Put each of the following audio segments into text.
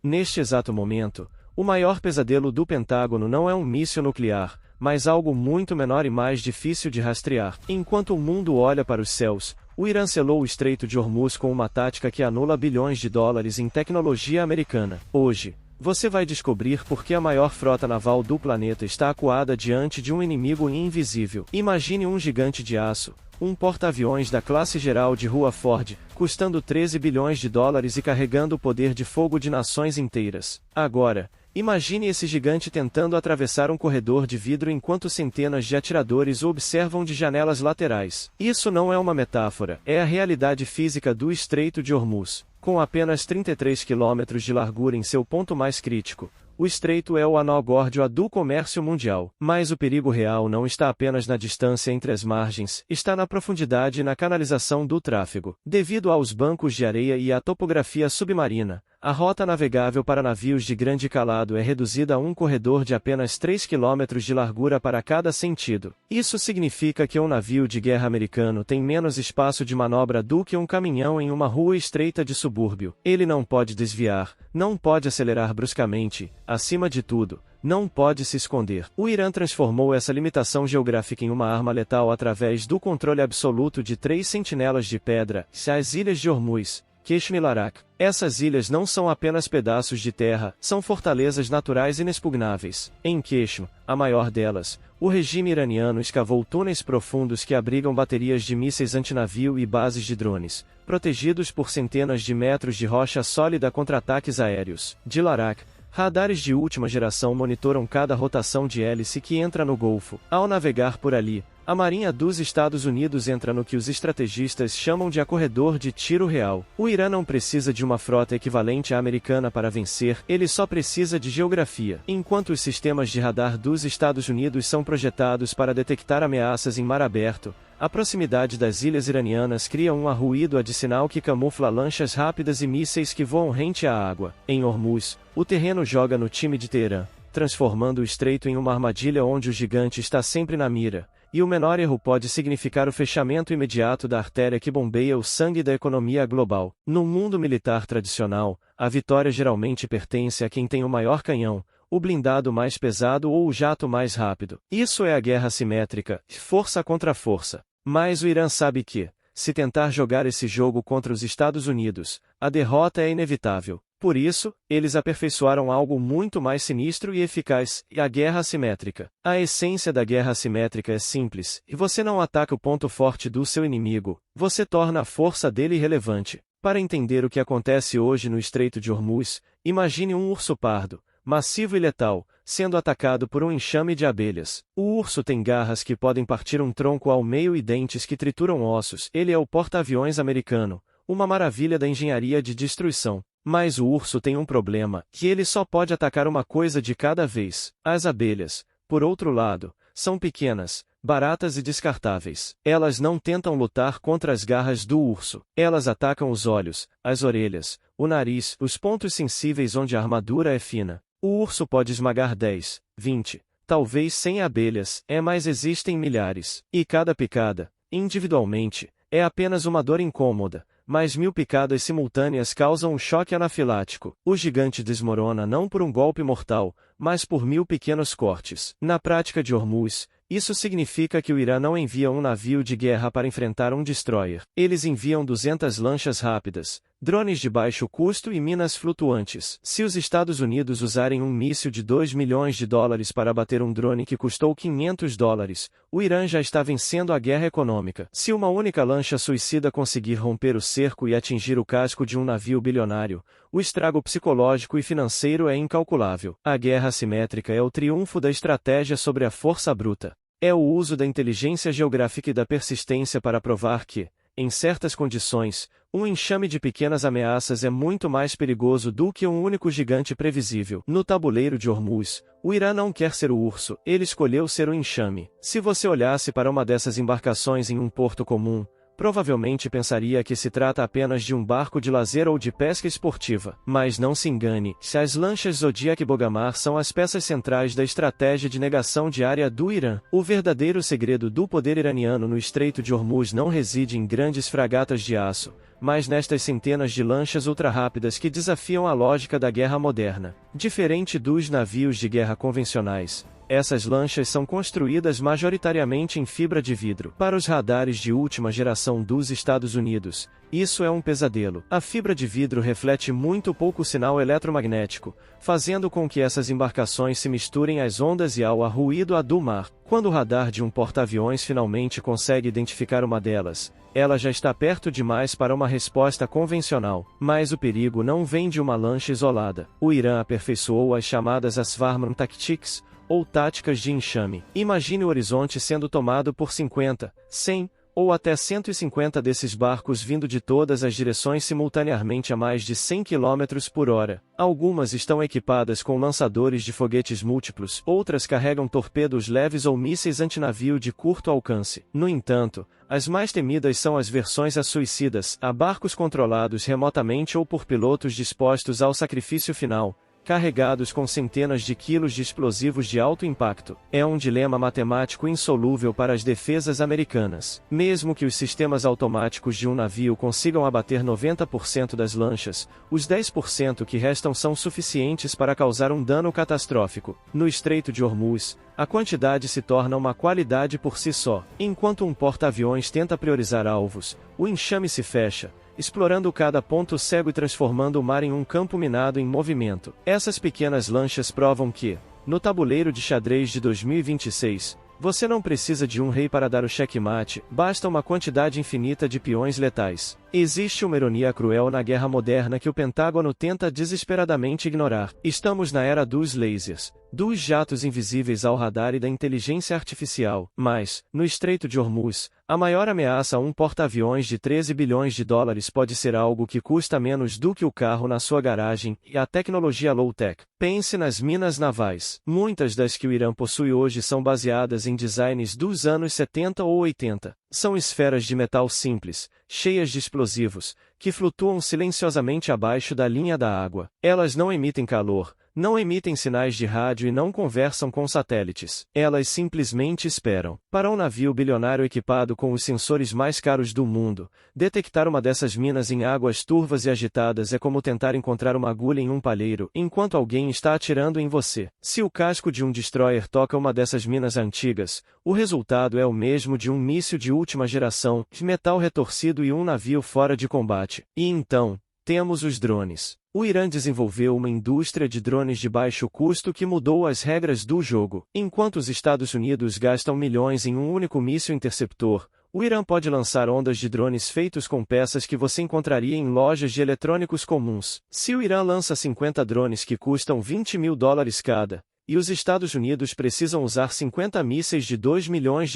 Neste exato momento, o maior pesadelo do Pentágono não é um míssil nuclear, mas algo muito menor e mais difícil de rastrear. Enquanto o mundo olha para os céus, o Irã selou o Estreito de Hormuz com uma tática que anula bilhões de dólares em tecnologia americana. Hoje, você vai descobrir por que a maior frota naval do planeta está acuada diante de um inimigo invisível. Imagine um gigante de aço, um porta-aviões da classe geral de Rutherford, custando 13 bilhões de dólares e carregando o poder de fogo de nações inteiras. Agora, imagine esse gigante tentando atravessar um corredor de vidro enquanto centenas de atiradores o observam de janelas laterais. Isso não é uma metáfora, é a realidade física do Estreito de Hormuz. Com apenas 33 quilômetros de largura em seu ponto mais crítico, o estreito é o anel górdio do comércio mundial. Mas o perigo real não está apenas na distância entre as margens, está na profundidade e na canalização do tráfego. Devido aos bancos de areia e à topografia submarina, a rota navegável para navios de grande calado é reduzida a um corredor de apenas 3 km de largura para cada sentido. Isso significa que um navio de guerra americano tem menos espaço de manobra do que um caminhão em uma rua estreita de subúrbio. Ele não pode desviar, não pode acelerar bruscamente, acima de tudo, não pode se esconder. O Irã transformou essa limitação geográfica em uma arma letal através do controle absoluto de 3 sentinelas de pedra, as Ilhas de Hormuz, Qeshm e Larak. Essas ilhas não são apenas pedaços de terra, são fortalezas naturais inexpugnáveis. Em Qeshm, a maior delas, o regime iraniano escavou túneis profundos que abrigam baterias de mísseis antinavio e bases de drones, protegidos por centenas de metros de rocha sólida contra ataques aéreos. De Larak, radares de última geração monitoram cada rotação de hélice que entra no Golfo. Ao navegar por ali, a Marinha dos Estados Unidos entra no que os estrategistas chamam de corredor de tiro real. O Irã não precisa de uma frota equivalente à americana para vencer, ele só precisa de geografia. Enquanto os sistemas de radar dos Estados Unidos são projetados para detectar ameaças em mar aberto, a proximidade das ilhas iranianas cria um ruído adicional que camufla lanchas rápidas e mísseis que voam rente à água. Em Hormuz, o terreno joga no time de Teherã, transformando o estreito em uma armadilha onde o gigante está sempre na mira, e o menor erro pode significar o fechamento imediato da artéria que bombeia o sangue da economia global. No mundo militar tradicional, a vitória geralmente pertence a quem tem o maior canhão, o blindado mais pesado ou o jato mais rápido. Isso é a guerra assimétrica, força contra força. Mas o Irã sabe que, se tentar jogar esse jogo contra os Estados Unidos, a derrota é inevitável. Por isso, eles aperfeiçoaram algo muito mais sinistro e eficaz, a guerra assimétrica. A essência da guerra assimétrica é simples, e você não ataca o ponto forte do seu inimigo, você torna a força dele irrelevante. Para entender o que acontece hoje no Estreito de Hormuz, imagine um urso pardo, massivo e letal, sendo atacado por um enxame de abelhas. O urso tem garras que podem partir um tronco ao meio e dentes que trituram ossos. Ele é o porta-aviões americano, uma maravilha da engenharia de destruição. Mas o urso tem um problema, que ele só pode atacar uma coisa de cada vez. As abelhas, por outro lado, são pequenas, baratas e descartáveis. Elas não tentam lutar contra as garras do urso. Elas atacam os olhos, as orelhas, o nariz, os pontos sensíveis onde a armadura é fina. O urso pode esmagar 10, 20, talvez 100 abelhas, mas existem milhares. E cada picada, individualmente, é apenas uma dor incômoda. Mas 1000 picadas simultâneas causam um choque anafilático. O gigante desmorona não por um golpe mortal, mas por 1000 pequenos cortes. Na prática de Hormuz, isso significa que o Irã não envia um navio de guerra para enfrentar um destroyer. Eles enviam 200 lanchas rápidas, drones de baixo custo e minas flutuantes. Se os Estados Unidos usarem um míssil de 2 milhões de dólares para abater um drone que custou 500 dólares, o Irã já está vencendo a guerra econômica. Se uma única lancha suicida conseguir romper o cerco e atingir o casco de um navio bilionário, o estrago psicológico e financeiro é incalculável. A guerra assimétrica é o triunfo da estratégia sobre a força bruta. É o uso da inteligência geográfica e da persistência para provar que, em certas condições, um enxame de pequenas ameaças é muito mais perigoso do que um único gigante previsível. No tabuleiro de Hormuz, o Irã não quer ser o urso, ele escolheu ser o enxame. Se você olhasse para uma dessas embarcações em um porto comum, provavelmente pensaria que se trata apenas de um barco de lazer ou de pesca esportiva. Mas não se engane, se as lanchas Zodiac e Bogomar são as peças centrais da estratégia de negação diária do Irã. O verdadeiro segredo do poder iraniano no Estreito de Hormuz não reside em grandes fragatas de aço, mas nestas centenas de lanchas ultra-rápidas que desafiam a lógica da guerra moderna. Diferente dos navios de guerra convencionais, essas lanchas são construídas majoritariamente em fibra de vidro. Para os radares de última geração dos Estados Unidos, isso é um pesadelo. A fibra de vidro reflete muito pouco sinal eletromagnético, fazendo com que essas embarcações se misturem às ondas e ao ruído do mar. Quando o radar de um porta-aviões finalmente consegue identificar uma delas, ela já está perto demais para uma resposta convencional. Mas o perigo não vem de uma lancha isolada. O Irã aperfeiçoou as chamadas Asfarman Tactics, ou táticas de enxame. Imagine o horizonte sendo tomado por 50, 100 ou até 150 desses barcos vindo de todas as direções simultaneamente a mais de 100 km por hora. Algumas estão equipadas com lançadores de foguetes múltiplos, outras carregam torpedos leves ou mísseis antinavio de curto alcance. No entanto, as mais temidas são as versões suicidas, a barcos controlados remotamente ou por pilotos dispostos ao sacrifício final, carregados com centenas de quilos de explosivos de alto impacto. É um dilema matemático insolúvel para as defesas americanas. Mesmo que os sistemas automáticos de um navio consigam abater 90% das lanchas, os 10% que restam são suficientes para causar um dano catastrófico. No Estreito de Hormuz, a quantidade se torna uma qualidade por si só. Enquanto um porta-aviões tenta priorizar alvos, o enxame se fecha, explorando cada ponto cego e transformando o mar em um campo minado em movimento. Essas pequenas lanchas provam que, no tabuleiro de xadrez de 2026, você não precisa de um rei para dar o checkmate, basta uma quantidade infinita de peões letais. Existe uma ironia cruel na guerra moderna que o Pentágono tenta desesperadamente ignorar. Estamos na era dos lasers, dos jatos invisíveis ao radar e da inteligência artificial. Mas, no Estreito de Hormuz, a maior ameaça a um porta-aviões de 13 bilhões de dólares pode ser algo que custa menos do que o carro na sua garagem, e a tecnologia low-tech. Pense nas minas navais. Muitas das que o Irã possui hoje são baseadas em designs dos anos 70 ou 80. São esferas de metal simples, cheias de explosivos, que flutuam silenciosamente abaixo da linha da água. Elas não emitem calor, não emitem sinais de rádio e não conversam com satélites. Elas simplesmente esperam. Para um navio bilionário equipado com os sensores mais caros do mundo, detectar uma dessas minas em águas turvas e agitadas é como tentar encontrar uma agulha em um palheiro enquanto alguém está atirando em você. Se o casco de um destroyer toca uma dessas minas antigas, o resultado é o mesmo de um míssil de última geração, de metal retorcido e um navio fora de combate. E então, temos os drones. O Irã desenvolveu uma indústria de drones de baixo custo que mudou as regras do jogo. Enquanto os Estados Unidos gastam milhões em um único míssil interceptor, o Irã pode lançar ondas de drones feitos com peças que você encontraria em lojas de eletrônicos comuns. Se o Irã lança 50 drones que custam $20 mil cada, e os Estados Unidos precisam usar 50 mísseis de $2 milhões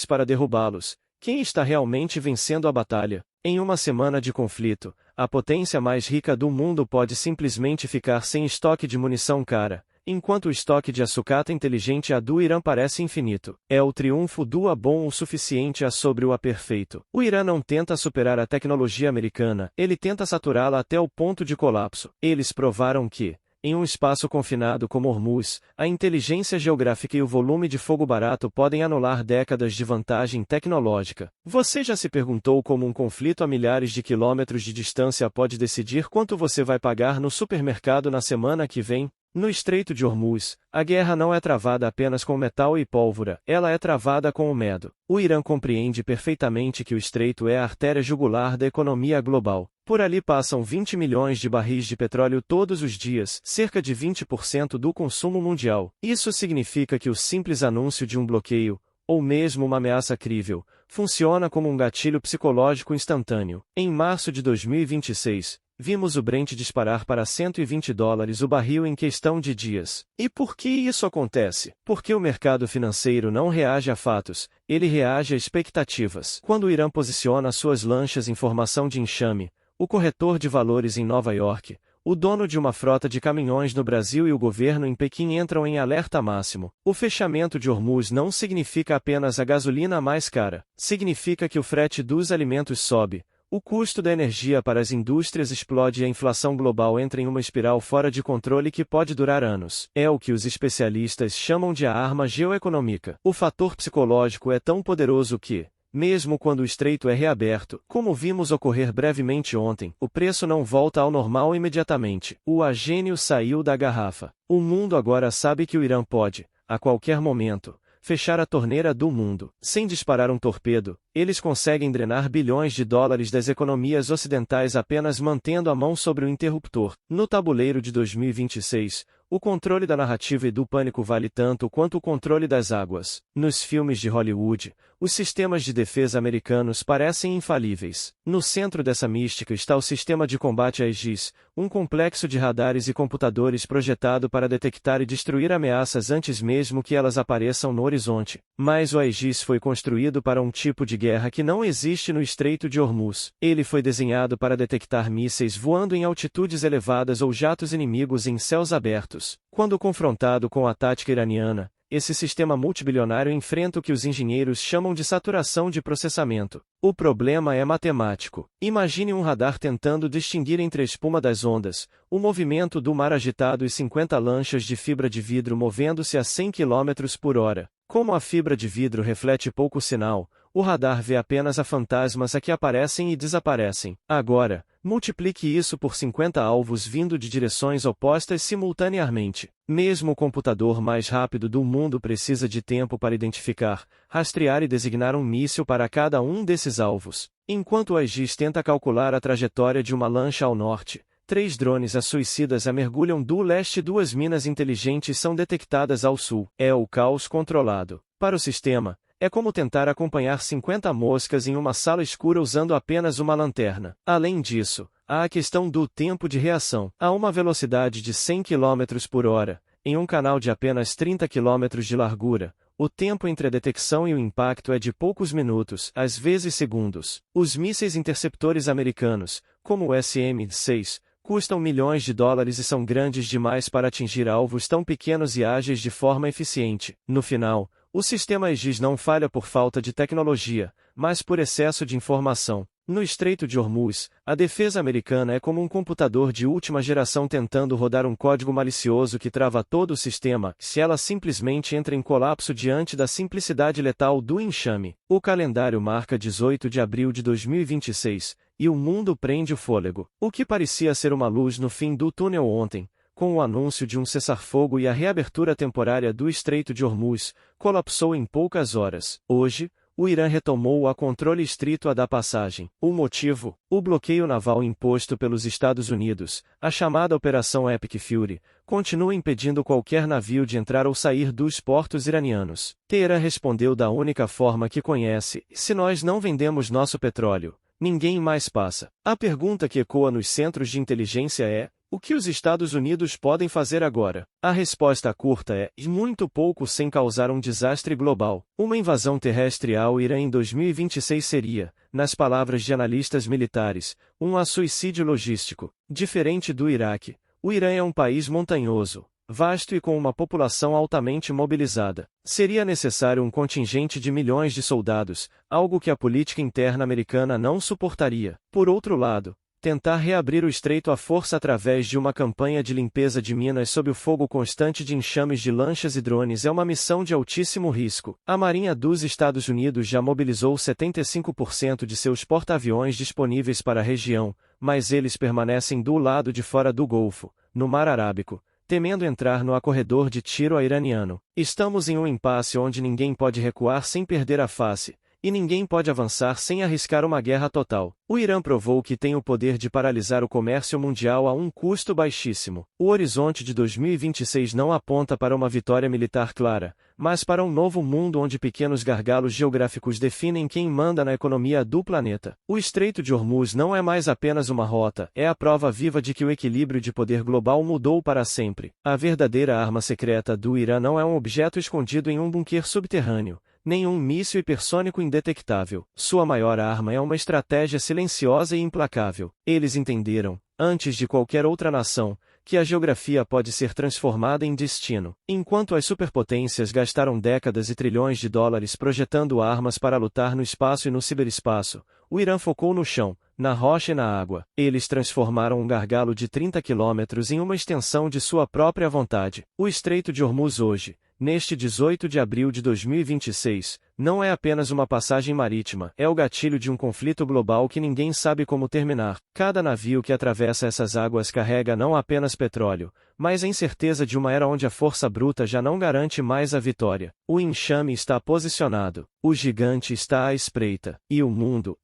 para derrubá-los, quem está realmente vencendo a batalha? Em uma semana de conflito, a potência mais rica do mundo pode simplesmente ficar sem estoque de munição cara, enquanto o estoque de sucata inteligente do Irã parece infinito. É o triunfo do bom o suficiente sobre o perfeito. O Irã não tenta superar a tecnologia americana, ele tenta saturá-la até o ponto de colapso. Eles provaram que, em um espaço confinado como Hormuz, a inteligência geográfica e o volume de fogo barato podem anular décadas de vantagem tecnológica. Você já se perguntou como um conflito a milhares de quilômetros de distância pode decidir quanto você vai pagar no supermercado na semana que vem? No Estreito de Hormuz, a guerra não é travada apenas com metal e pólvora, ela é travada com o medo. O Irã compreende perfeitamente que o estreito é a artéria jugular da economia global. Por ali passam 20 milhões de barris de petróleo todos os dias, cerca de 20% do consumo mundial. Isso significa que o simples anúncio de um bloqueio, ou mesmo uma ameaça crível, funciona como um gatilho psicológico instantâneo. Em março de 2026, vimos o Brent disparar para $120 o barril em questão de dias. E por que isso acontece? Porque o mercado financeiro não reage a fatos, ele reage a expectativas. Quando o Irã posiciona suas lanchas em formação de enxame, o corretor de valores em Nova York, O dono de uma frota de caminhões no Brasil e o governo em Pequim entram em alerta máximo. O fechamento de Hormuz não significa apenas a gasolina mais cara. Significa que o frete dos alimentos sobe, o custo da energia para as indústrias explode e a inflação global entra em uma espiral fora de controle que pode durar anos. É o que os especialistas chamam de a arma geoeconômica. O fator psicológico é tão poderoso que, mesmo quando o estreito é reaberto, como vimos ocorrer brevemente ontem, o preço não volta ao normal imediatamente. O agênio saiu da garrafa. O mundo agora sabe que o Irã pode, a qualquer momento, fechar a torneira do mundo. Sem disparar um torpedo, eles conseguem drenar bilhões de dólares das economias ocidentais apenas mantendo a mão sobre o interruptor. No tabuleiro de 2026, o controle da narrativa e do pânico vale tanto quanto o controle das águas. Nos filmes de Hollywood, os sistemas de defesa americanos parecem infalíveis. No centro dessa mística está o sistema de combate Aegis, um complexo de radares e computadores projetado para detectar e destruir ameaças antes mesmo que elas apareçam no horizonte. Mas o Aegis foi construído para um tipo de guerra que não existe no Estreito de Hormuz. Ele foi desenhado para detectar mísseis voando em altitudes elevadas ou jatos inimigos em céus abertos. Quando confrontado com a tática iraniana, esse sistema multibilionário enfrenta o que os engenheiros chamam de saturação de processamento. O problema é matemático. Imagine um radar tentando distinguir entre a espuma das ondas, o movimento do mar agitado e 50 lanchas de fibra de vidro movendo-se a 100 km por hora. Como a fibra de vidro reflete pouco sinal, o radar vê apenas a fantasmas a que aparecem e desaparecem. Agora, multiplique isso por 50 alvos vindo de direções opostas simultaneamente. Mesmo o computador mais rápido do mundo precisa de tempo para identificar, rastrear e designar um míssil para cada um desses alvos. Enquanto o Aegis tenta calcular a trajetória de uma lancha ao norte, 3 drones suicidas mergulham do leste e 2 minas inteligentes são detectadas ao sul. É o caos controlado. Para o sistema, é como tentar acompanhar 50 moscas em uma sala escura usando apenas uma lanterna. Além disso, há a questão do tempo de reação. A uma velocidade de 100 km por hora, em um canal de apenas 30 km de largura, o tempo entre a detecção e o impacto é de poucos minutos, às vezes segundos. Os mísseis interceptores americanos, como o SM-6, custam milhões de dólares e são grandes demais para atingir alvos tão pequenos e ágeis de forma eficiente. No final, o sistema Aegis não falha por falta de tecnologia, mas por excesso de informação. No Estreito de Hormuz, a defesa americana é como um computador de última geração tentando rodar um código malicioso que trava todo o sistema, se ela simplesmente entra em colapso diante da simplicidade letal do enxame. O calendário marca 18 de abril de 2026, e o mundo prende o fôlego. O que parecia ser uma luz no fim do túnel ontem, com o anúncio de um cessar-fogo e a reabertura temporária do Estreito de Hormuz, colapsou em poucas horas. Hoje, o Irã retomou o controle estrito da passagem. O motivo? O bloqueio naval imposto pelos Estados Unidos, a chamada Operação Epic Fury, continua impedindo qualquer navio de entrar ou sair dos portos iranianos. Teherã respondeu da única forma que conhece: se nós não vendemos nosso petróleo, ninguém mais passa. A pergunta que ecoa nos centros de inteligência é: o que os Estados Unidos podem fazer agora? A resposta curta é: muito pouco sem causar um desastre global. Uma invasão terrestre ao Irã em 2026 seria, nas palavras de analistas militares, um suicídio logístico. Diferente do Iraque, o Irã é um país montanhoso, vasto e com uma população altamente mobilizada. Seria necessário um contingente de milhões de soldados, algo que a política interna americana não suportaria. Por outro lado, tentar reabrir o estreito à força através de uma campanha de limpeza de minas sob o fogo constante de enxames de lanchas e drones é uma missão de altíssimo risco. A Marinha dos Estados Unidos já mobilizou 75% de seus porta-aviões disponíveis para a região, mas eles permanecem do lado de fora do Golfo, no Mar Arábico, temendo entrar no corredor de tiro iraniano. Estamos em um impasse onde ninguém pode recuar sem perder a face, e ninguém pode avançar sem arriscar uma guerra total. O Irã provou que tem o poder de paralisar o comércio mundial a um custo baixíssimo. O horizonte de 2026 não aponta para uma vitória militar clara, mas para um novo mundo onde pequenos gargalos geográficos definem quem manda na economia do planeta. O Estreito de Hormuz não é mais apenas uma rota, é a prova viva de que o equilíbrio de poder global mudou para sempre. A verdadeira arma secreta do Irã não é um objeto escondido em um bunker subterrâneo, nenhum míssil hipersônico indetectável. Sua maior arma é uma estratégia silenciosa e implacável. Eles entenderam, antes de qualquer outra nação, que a geografia pode ser transformada em destino. Enquanto as superpotências gastaram décadas e trilhões de dólares projetando armas para lutar no espaço e no ciberespaço, o Irã focou no chão, na rocha e na água. Eles transformaram um gargalo de 30 quilômetros em uma extensão de sua própria vontade. O Estreito de Hormuz hoje, neste 18 de abril de 2026, não é apenas uma passagem marítima, é o gatilho de um conflito global que ninguém sabe como terminar. Cada navio que atravessa essas águas carrega não apenas petróleo, mas a incerteza de uma era onde a força bruta já não garante mais a vitória. O enxame está posicionado, o gigante está à espreita, e o mundo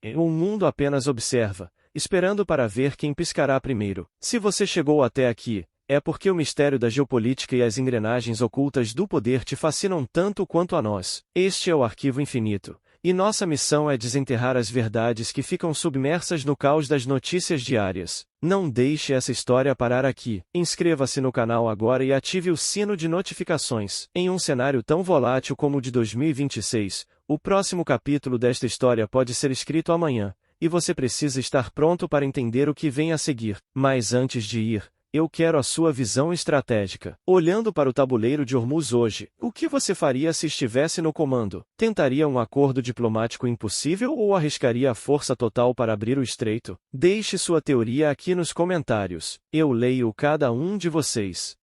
apenas observa, esperando para ver quem piscará primeiro. Se você chegou até aqui, é porque o mistério da geopolítica e as engrenagens ocultas do poder te fascinam tanto quanto a nós. Este é o Arquivo Infinito, e nossa missão é desenterrar as verdades que ficam submersas no caos das notícias diárias. Não deixe essa história parar aqui. Inscreva-se no canal agora e ative o sino de notificações. Em um cenário tão volátil como o de 2026, o próximo capítulo desta história pode ser escrito amanhã, e você precisa estar pronto para entender o que vem a seguir. Mas antes de ir, eu quero a sua visão estratégica. Olhando para o tabuleiro de Hormuz hoje, o que você faria se estivesse no comando? Tentaria um acordo diplomático impossível ou arriscaria a força total para abrir o estreito? Deixe sua teoria aqui nos comentários. Eu leio cada um de vocês.